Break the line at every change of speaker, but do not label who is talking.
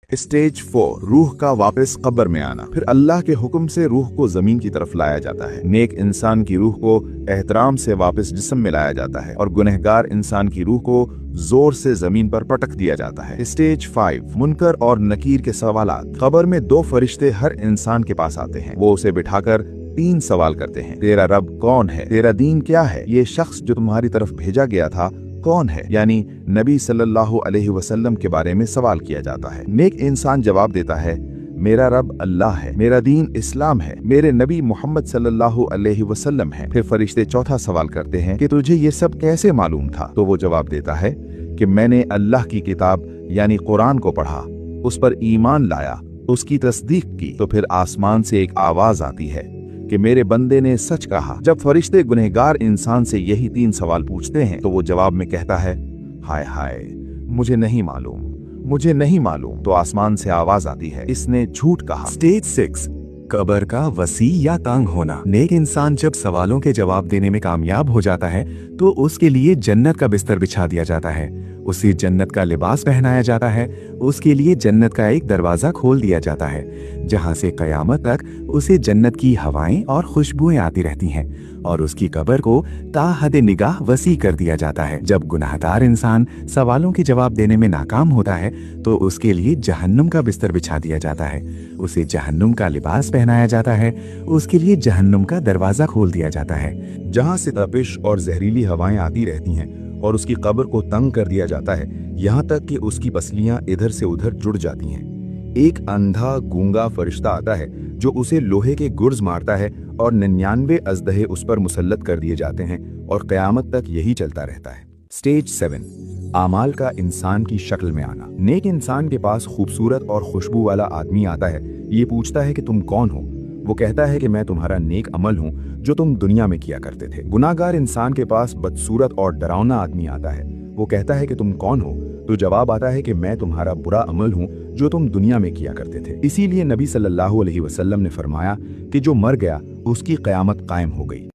Stage 4 रूह का वापस कब्र में आना। फिर अल्लाह के हुक्म से रूह को जमीन की तरफ लाया जाता है। नेक इंसान की रूह को एहतराम से वापस जिस्म में लाया जाता है और गुनहगार इंसान की रूह को जोर से जमीन पर पटक दिया जाता है। स्टेज 5 मुनकर और नकीर के सवालात। कब्र में 2 फरिश्ते हर इंसान के पास आते हैं। वो उसे बिठाकर 3 सवाल करते हैं। तेरा रब कौन है? तेरा दीन क्या है? ये शख्स जो तुम्हारी तरफ भेजा गया था कौन है? यानी नबी सल्लल्लाहु अलैहि वसल्लम के बारे में सवाल किया जाता है। नेक इंसान जवाब देता है, मेरा रब अल्लाह है, मेरा दीन इस्लाम है, मेरे नबी मोहम्मद सल्लल्लाहु अलैहि वसल्लम है। फिर फरिश्ते चौथा सवाल करते हैं कि तुझे ये सब कैसे मालूम था? तो वो जवाब देता है कि मैंने अल्लाह की किताब यानी कुरान को पढ़ा, उस पर ईमान लाया, उसकी तस्दीक की। तो फिर आसमान से एक आवाज आती है कि मेरे बंदे ने सच कहा। जब फरिश्ते गुनहगार इंसान से यही 3 सवाल पूछते हैं तो वो जवाब में कहता है, हाय हाय, मुझे नहीं मालूम, मुझे नहीं मालूम। तो आसमान से आवाज आती है, इसने झूठ कहा।
स्टेज 6 कब्र का वसी या तंग होना। नेक इंसान जब सवालों के जवाब देने में कामयाब हो जाता है तो उसके लिए जन्नत का बिस्तर बिछा दिया जाता है, उसे जन्नत का लिबास पहनाया जाता है, उसके लिए जन्नत का एक दरवाजा खोल दिया जाता है जहां से कयामत तक उसे जन्नत की हवाएं और खुशबुएं आती रहती हैं और उसकी कब्र को ताहद निगाह वसी कर दिया जाता है। जब गुनाहगार इंसान सवालों के जवाब देने में नाकाम होता है तो उसके लिए जहन्नुम का बिस्तर बिछा दिया जाता है, उसे जहन्नुम का लिबास पहनाया जाता है, उसके लिए जहन्नुम का दरवाजा खोल दिया जाता है
जहां से तपिश और जहरीली हवाएं आती रहती हैं और उसकी कब्र को तंग कर दिया जाता है, यहाँ तक कि उसकी पसलियां इधर से उधर जुड़ जाती हैं। एक अंधा गूंगा फरिश्ता आता है जो उसे लोहे के गुर्ज मारता है और 99 अजदहे उस पर मुसल्लत कर दिए जाते हैं और कयामत तक यही चलता रहता है। स्टेज 7 आमाल का इंसान की शक्ल में आना। नेक इंसान के पास खूबसूरत और खुशबू वाला आदमी आता है। ये पूछता है कि तुम कौन हो? वो कहता है कि मैं तुम्हारा नेक अमल हूँ जो तुम दुनिया में किया करते थे। गुनाहगार इंसान के पास बदसूरत और डरावना आदमी आता है। वो कहता है कि तुम कौन हो? तो जवाब आता है कि मैं तुम्हारा बुरा अमल हूँ जो तुम दुनिया में किया करते थे। इसीलिए नबी सल्लल्लाहु अलैहि वसल्लम ने फरमाया कि जो मर गया उसकी कयामत कायम हो गई।